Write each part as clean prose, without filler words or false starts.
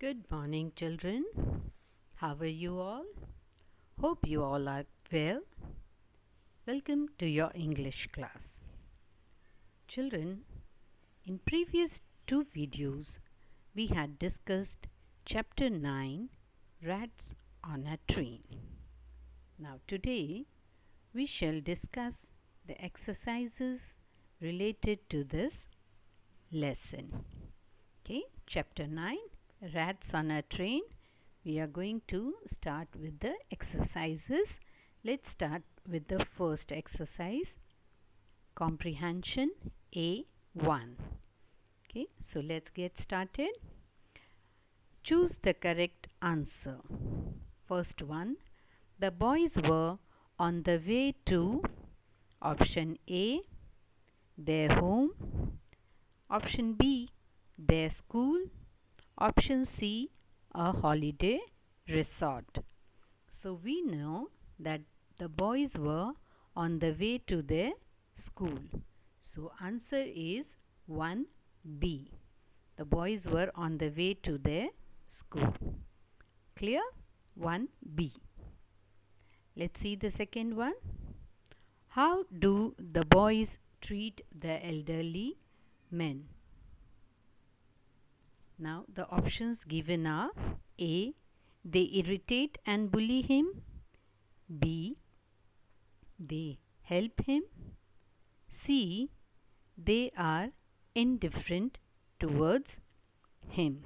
Good morning, children. How are you all? Hope you all are well. Welcome to your English class. Children, in previous two videos, we had discussed Chapter 9, Rats on a Train. Now today, we shall discuss the exercises related to this lesson. Okay, Chapter 9, Rats on a Train. We are going to start with the exercises. Let's start with the first exercise, Comprehension A1. Okay, so let's get started. Choose the correct answer. First one, the boys were on the way to option A, their home, option B, their school, option C, a holiday resort. So we know that the boys were on the way to their school. So answer is 1B. The boys were on the way to their school. Clear? 1B. Let's see the second one. How do the boys treat the elderly men? Now the options given are A, they irritate and bully him, B, they help him, C, they are indifferent towards him.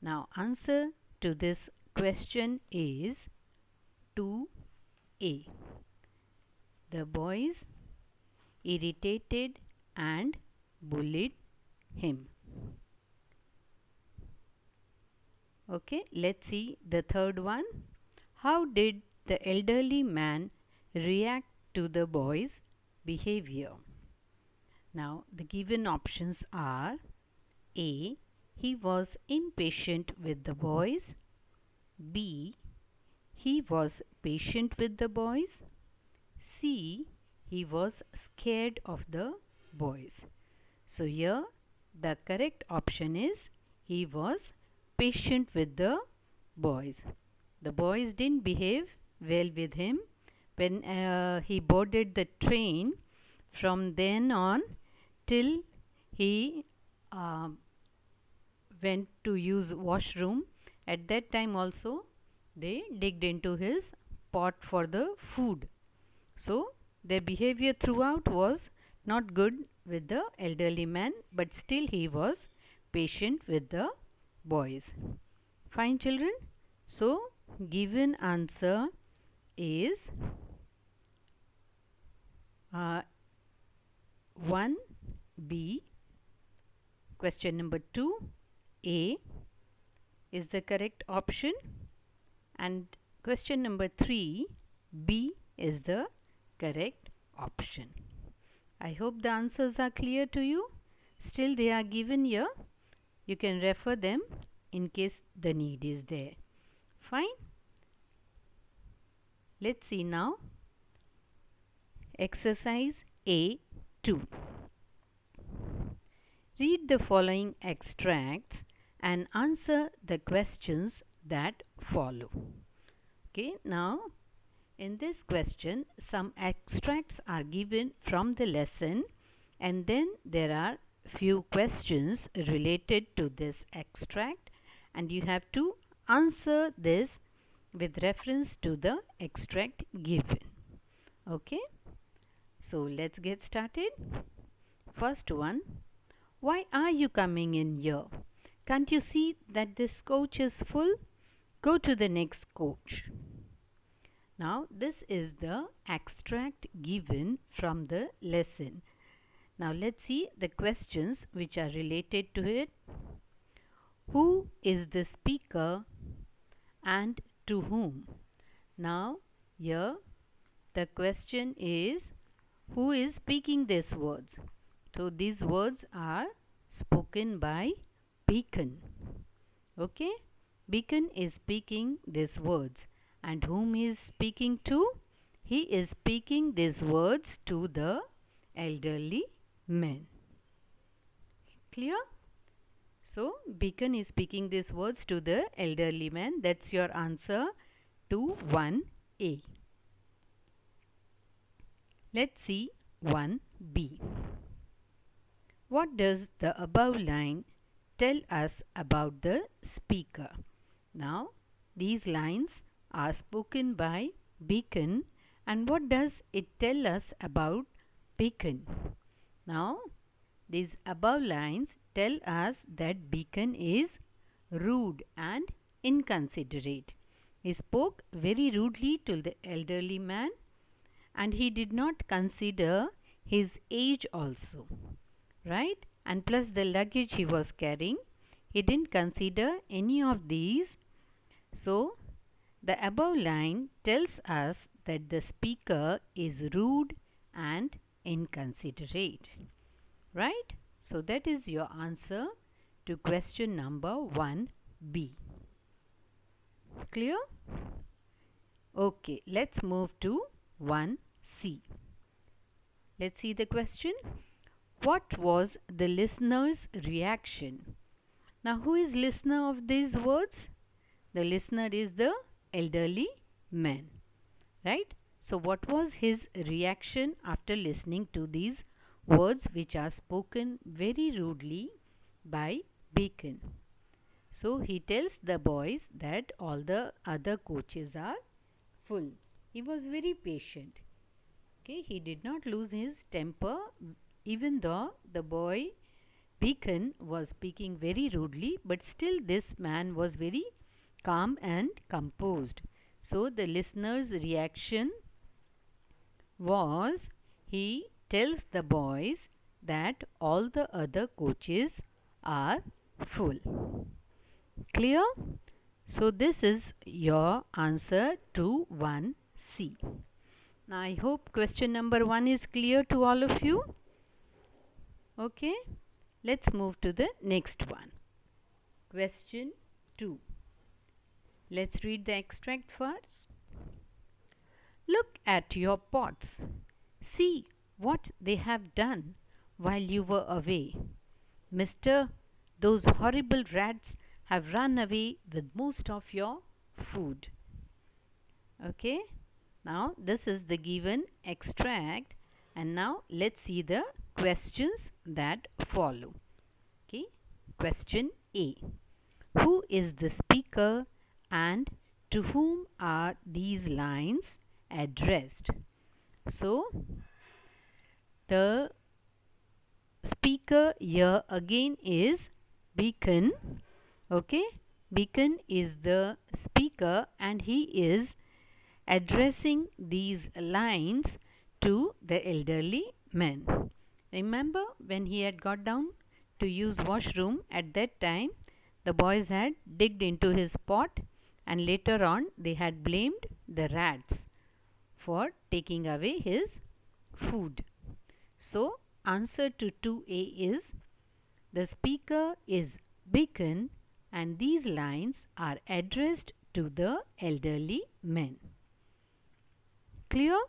Now answer to this question is 2A. The boys irritated and bullied him. Okay, let's see the third one. How did the elderly man react to the boy's behavior? Now, the given options are A, he was impatient with the boys, B, he was patient with the boys, C, he was scared of the boys. So, here the correct option is he was patient with the boys. The boys didn't behave well with him when he boarded the train. From then on till he went to use washroom, at that time also they digged into his pot for the food. So their behavior throughout was not good with the elderly man, but still he was patient with the boys. Fine, children. So given answer is 1B. Question number 2, A is the correct option, and question number 3, B is the correct option. I hope the answers are clear to you. Still they are given here. You can refer them in case the need is there. Fine. Let's see now exercise A2. Read the following extracts and answer the questions that follow. Okay, now in this question some extracts are given from the lesson, and then there are few questions related to this extract, and you have to answer this with reference to the extract given. Okay, so let's get started. First one, why are you coming in here? Can't you see that this coach is full? Go to the next coach. Now this is the extract given from the lesson. Now let's see the questions which are related to it. Who is the speaker and to whom? Now here the question is, who is speaking these words? So these words are spoken by Beacon. Okay, Beacon is speaking these words, and whom he is speaking to? He is speaking these words to the elderly men. Clear? So Beacon is speaking these words to the elderly man. That's your answer to 1A. Let's see 1B. What does the above line tell us about the speaker? Now, these lines are spoken by Beacon, and what does it tell us about Beacon? Now, these above lines tell us that Beacon is rude and inconsiderate. He spoke very rudely to the elderly man, and he did not consider his age also, right? And plus the luggage he was carrying, he didn't consider any of these. So the above line tells us that the speaker is rude and inconsiderate, right? So that is your answer to question number 1B. Clear? Okay, let's move to 1C. Let's see the question. What was the listener's reaction? Now, who is listener of these words? The listener is the elderly man, right? So, what was his reaction after listening to these words which are spoken very rudely by Beacon? So, he tells the boys that all the other coaches are full. He was very patient. Okay, he did not lose his temper even though the boy Beacon was speaking very rudely, but still this man was very calm and composed. So the listener's reaction was he tells the boys that all the other coaches are full. Clear? So this is your answer to 1C. Now I hope question number 1 is clear to all of you. Okay, let's move to the next one. Question 2. Let's read the extract first. Look at your pots. See what they have done while you were away. Mister, those horrible rats have run away with most of your food. Okay, now this is the given extract, and now let's see the questions that follow. Okay, question A. Who is the speaker and to whom are these lines addressed? So, the speaker here again is Beacon. Okay, Beacon is the speaker and he is addressing these lines to the elderly man. Remember when he had got down to use washroom, at that time the boys had digged into his pot and later on they had blamed the rats for taking away his food. So answer to 2A is the speaker is Beacon and these lines are addressed to the elderly men. Clear?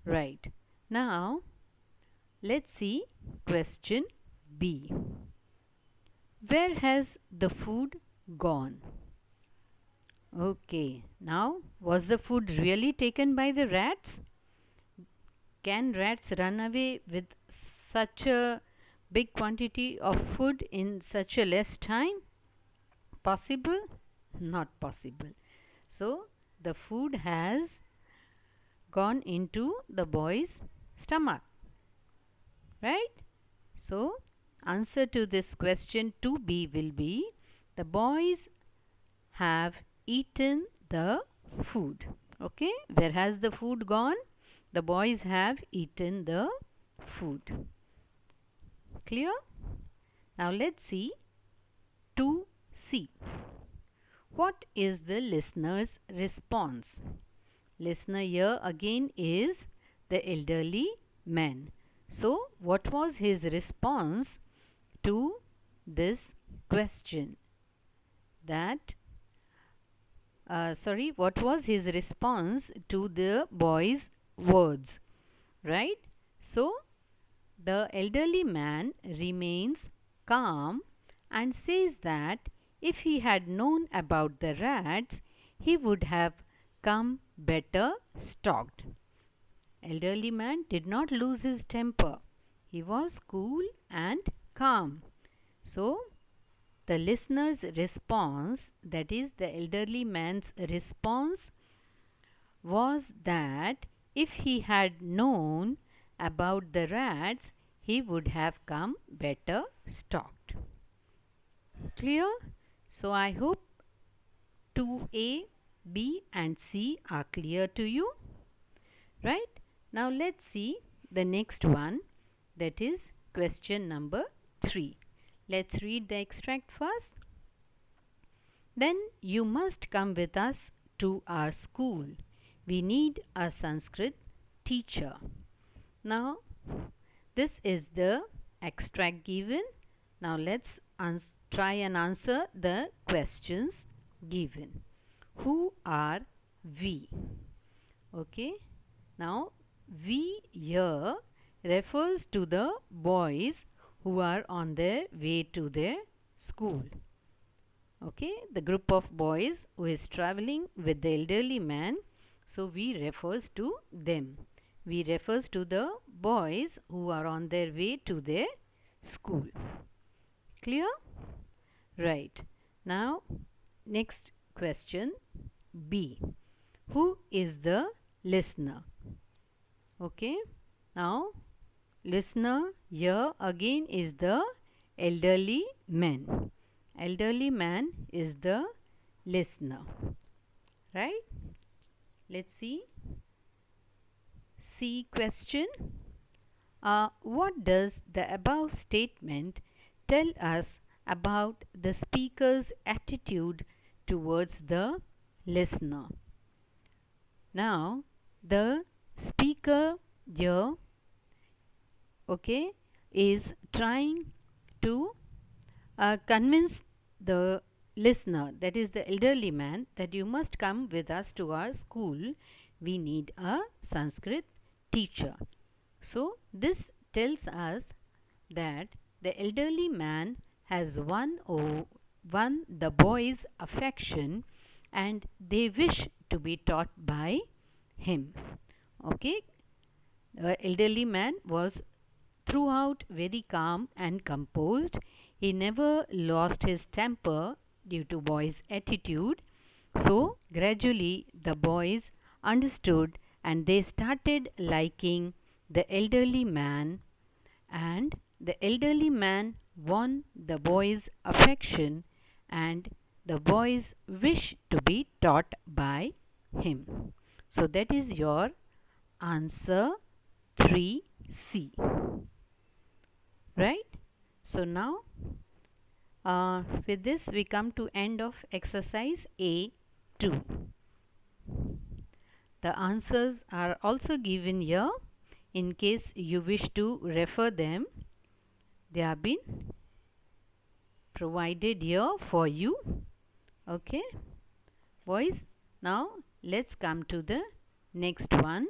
Right. Now let's see question B. Where has the food gone? Okay, now was the food really taken by the rats? Can rats run away with such a big quantity of food in such a less time? Possible? Not possible. So the food has gone into the boy's stomach, right? So answer to this question 2B will be the boys have eaten the food. Okay, where has the food gone? The boys have eaten the food. Clear? Now let's see 2C. What is the listener's response? Listener here again is the elderly man. So what was his response to this question? What was his response to the boy's words? Right? So the elderly man remains calm and says that if he had known about the rats, he would have come better stocked. Elderly man did not lose his temper. He was cool and calm. So, the listener's response, that is, the elderly man's response, was that if he had known about the rats, he would have come better stocked. Clear? So, I hope 2A, B, and C are clear to you. Right? Now, let's see the next one, that is question number 3. Let's read the extract first. Then you must come with us to our school. We need a Sanskrit teacher. Now, this is the extract given. Now, let's try and answer the questions given. Who are we? Okay. Now, we here refers to the boys who are on their way to their school. Okay, the group of boys who is traveling with the elderly man, so we refers to them. We refers to the boys who are on their way to their school. Clear? Right. Now, next question B. Who is the listener? Okay. Now, listener here again is the elderly man. Elderly man is the listener. Right? Let's see. C question. What does the above statement tell us about the speaker's attitude towards the listener? Now, the speaker here, okay, is trying to convince the listener, that is the elderly man, that you must come with us to our school. We need a Sanskrit teacher. So, this tells us that the elderly man has won the boy's affection and they wish to be taught by him. Okay, the elderly man was throughout very calm and composed. He never lost his temper due to boy's attitude. So gradually the boys understood and they started liking the elderly man, and the elderly man won the boy's affection and the boys wish to be taught by him. So that is your answer 3C. Right? So now with this we come to end of exercise A2. The answers are also given here in case you wish to refer them. They have been provided here for you. Okay, boys. Now let's come to the next one.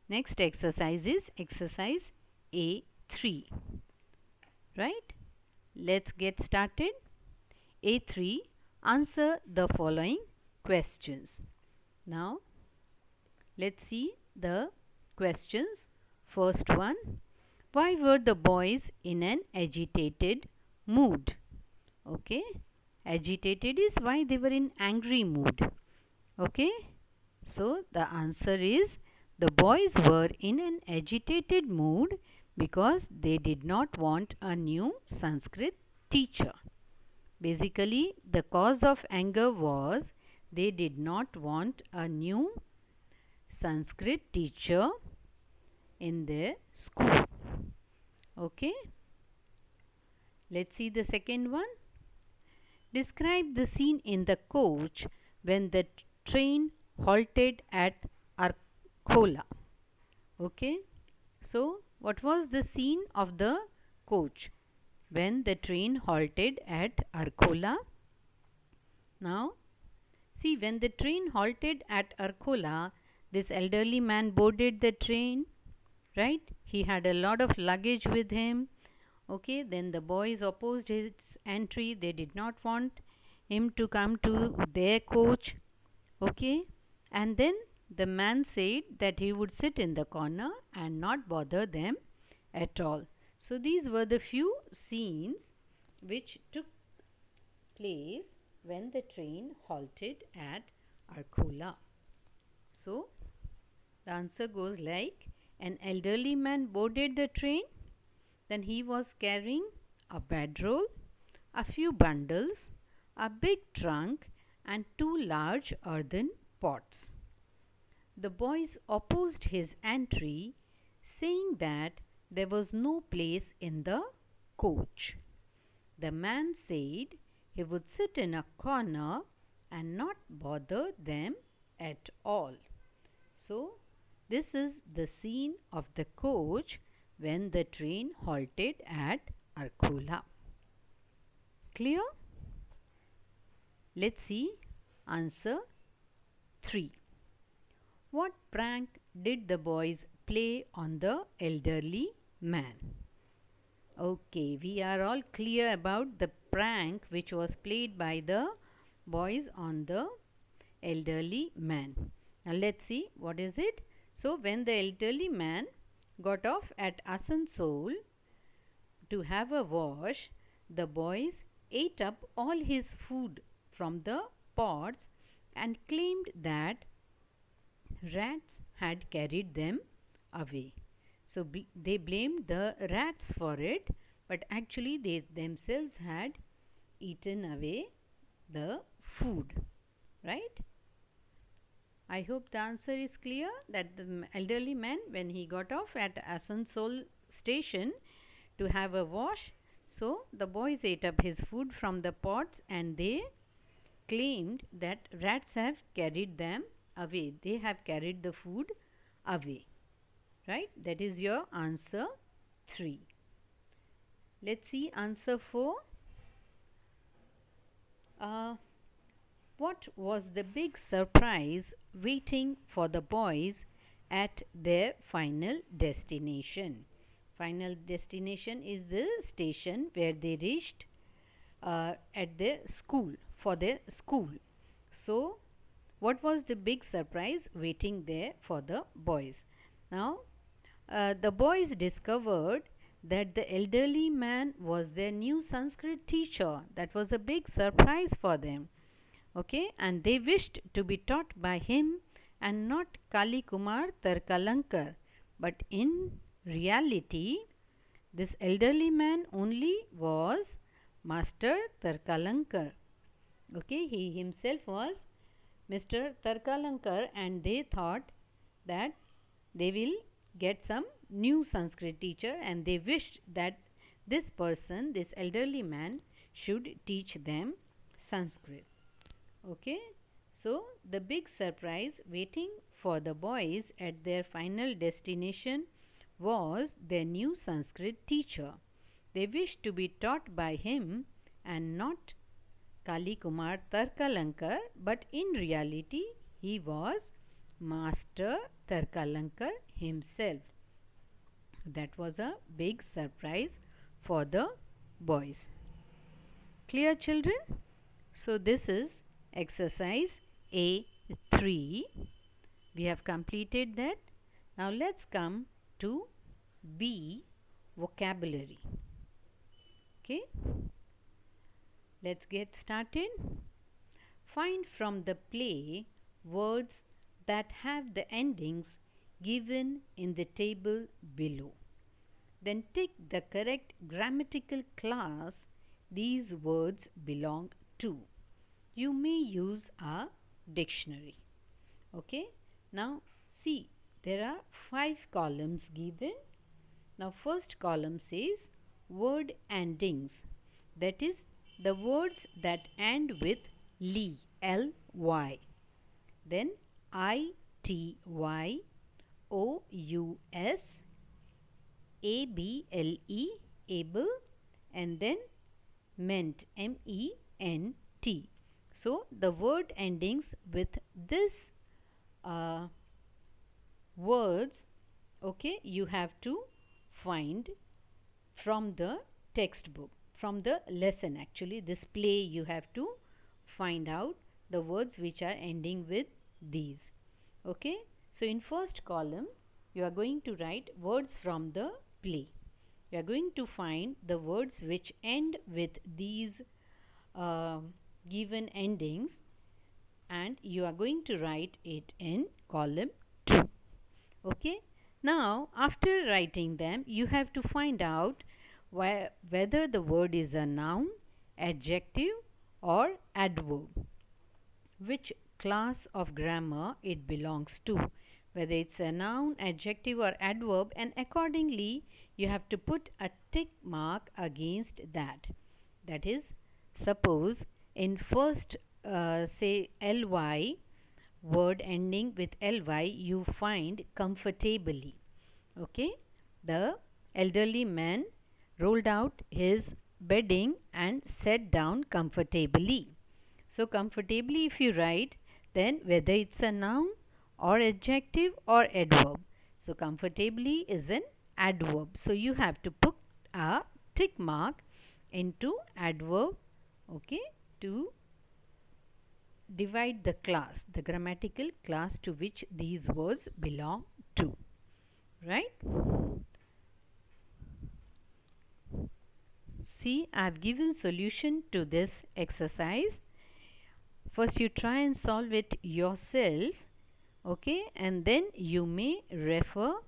Next exercise is exercise A3. Right? Let's get started. A3. Answer the following questions. Now, let's see the questions. First one. Why were the boys in an agitated mood? Okay. Agitated is why they were in angry mood. Okay. So, the answer is the boys were in an agitated mood because they did not want a new Sanskrit teacher. Basically, the cause of anger was they did not want a new Sanskrit teacher in their school. Okay. Let's see the second one. Describe the scene in the coach when the train halted at Arkola. Okay. So, what was the scene of the coach when the train halted at Arkola? Now, see, when the train halted at Arkola, this elderly man boarded the train, right? He had a lot of luggage with him. Okay, then the boys opposed his entry. They did not want him to come to their coach. Okay, and then the man said that he would sit in the corner and not bother them at all. So these were the few scenes which took place when the train halted at Arcola. So the answer goes like, an elderly man boarded the train. Then he was carrying a bedroll, a few bundles, a big trunk, and two large earthen pots. The boys opposed his entry, saying that there was no place in the coach. The man said he would sit in a corner and not bother them at all. So, this is the scene of the coach when the train halted at Arcola. Clear? Let's see answer 3. What prank did the boys play on the elderly man? Okay, we are all clear about the prank which was played by the boys on the elderly man. Now let's see what is it. So when the elderly man got off at Asansol to have a wash, the boys ate up all his food from the pots and claimed that rats had carried them away. So they blamed the rats for it, but actually they themselves had eaten away the food, right? I hope the answer is clear that the elderly man, when he got off at Asansol station to have a wash, so the boys ate up his food from the pots and they claimed that rats have carried them away. They have carried the food away. Right? That is your answer 3. Let's see answer 4. What was the big surprise waiting for the boys at their final destination? Final destination is the station where they reached at their school, for their school. So, what was the big surprise waiting there for the boys? Now, the boys discovered that the elderly man was their new Sanskrit teacher. That was a big surprise for them. Okay, and they wished to be taught by him and not Kali Kumar Tarkalankar. But in reality, this elderly man only was Master Tarkalankar. Okay, he himself was Mr. Tarkalankar, and they thought that they will get some new Sanskrit teacher, and they wished that this person, this elderly man, should teach them Sanskrit. Okay, so the big surprise waiting for the boys at their final destination was their new Sanskrit teacher. They wished to be taught by him and not Kali Kumar Tarkalankar, but in reality he was Master Tarkalankar himself. That was a big surprise for the boys. Clear, children? So this is exercise A3. We have completed that. Now let's come to B, vocabulary. Okay, let's get started. Find from the play words that have the endings given in the table below. Then tick the correct grammatical class these words belong to. You may use a dictionary. Okay, now see, there are 5 columns given. Now first column says word endings, that is the words that end with ly, L-Y. Then I-T-Y, O-U-S, A-B-L-E, able, and then ment, M-E-N-T. So the word endings with this words, okay, you have to find from the textbook, from the lesson. Actually, this play you have to find out the words which are ending with these. Okay, so in first column you are going to write words from the play. You are going to find the words which end with these given endings, and you are going to write it in column 2. Okay, now after writing them you have to find out whether the word is a noun, adjective or adverb, which class of grammar it belongs to, whether it's a noun, adjective or adverb, and accordingly you have to put a tick mark against that. That is, suppose in first say ly, word ending with ly, you find comfortably. Okay, the elderly man rolled out his bedding and sat down comfortably. So comfortably if you write, then whether it's a noun or adjective or adverb. So comfortably is an adverb. So you have to put a tick mark into adverb, okay, to divide the class, the grammatical class to which these words belong to. Right? See, I have given solution to this exercise. First you try and solve it yourself, okay, and then you may refer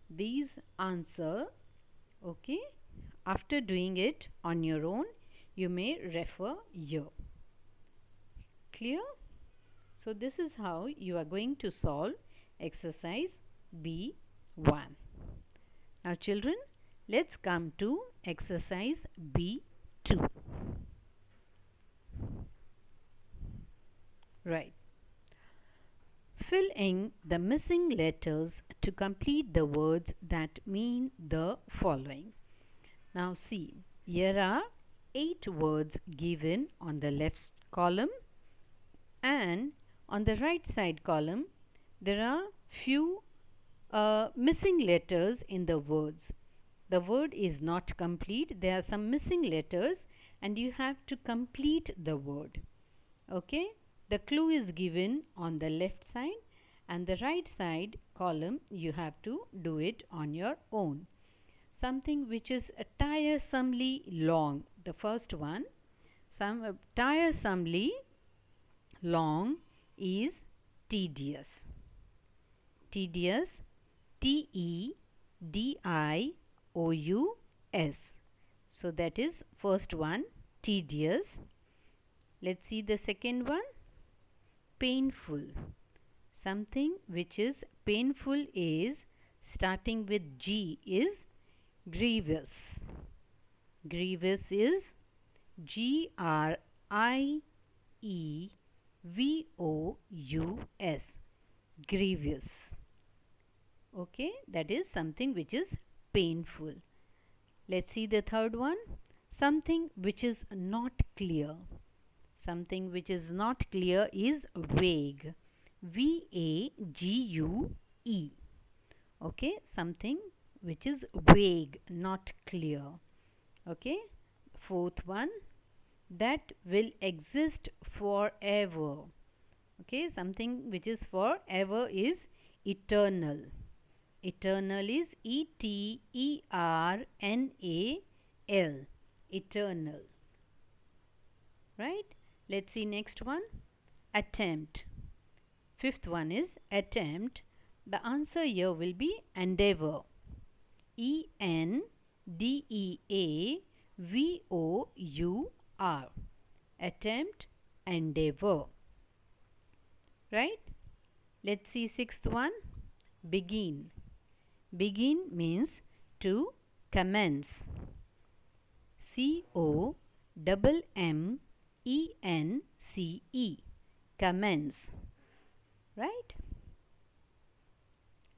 these answer, okay. After doing it on your own, you may refer here. Clear? So this is how you are going to solve exercise B1. Now children, let's come to exercise B2. Right. Fill in the missing letters to complete the words that mean the following. Now see, here are 8 words given on the left column, and on the right side column there are few missing letters in the words. The word is not complete, there are some missing letters and you have to complete the word. Okay, the clue is given on the left side, and the right side column you have to do it on your own. Something which is tiresomely long, the first one, tiresomely long is tedious. Tedious, T-E-D-I-O-U-S. So that is first one, tedious. Let's see the second one, painful. Something which is painful is, starting with G, is grievous. Grievous is G-R-I-E-V-O-U-S. Grievous. Okay, that is something which is painful. Let's see the third one, something which is not clear. Something which is not clear is vague. V-A-G-U-E. Okay, something which is vague, not clear. Okay, fourth one, that will exist forever. Okay, something which is forever is eternal. Eternal is E-T-E-R-N-A-L. Eternal. Right? Let's see next one, attempt. Fifth one is attempt. The answer here will be endeavor. E-N-D-E-A-V-O-U-R. Attempt, endeavor. Right? Let's see sixth one, begin. Begin means to commence. C-O-M-M-E-N-C-E. Commence. Right?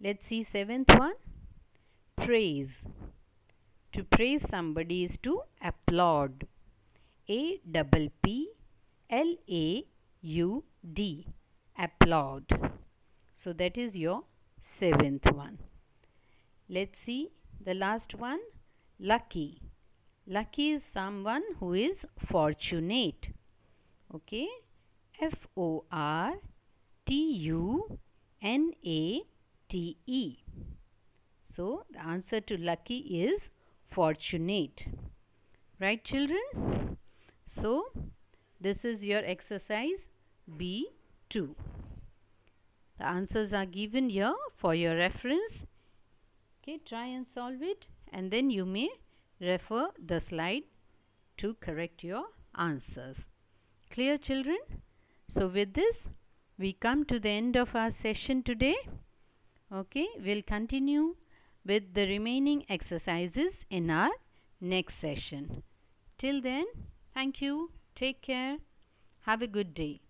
Let's see seventh one, praise. To praise somebody is to applaud. A-P-P-L-A-U-D. Applaud. So that is your seventh one. Let's see the last one, lucky. Lucky is someone who is fortunate. Okay, Fortunate. So the answer to lucky is fortunate. Right, children? So this is your exercise B2. The answers are given here for your reference. Okay, try and solve it, and then you may refer the slide to correct your answers. Clear, children? So with this, we come to the end of our session today. Okay, we'll continue with the remaining exercises in our next session. Till then, thank you. Take care. Have a good day.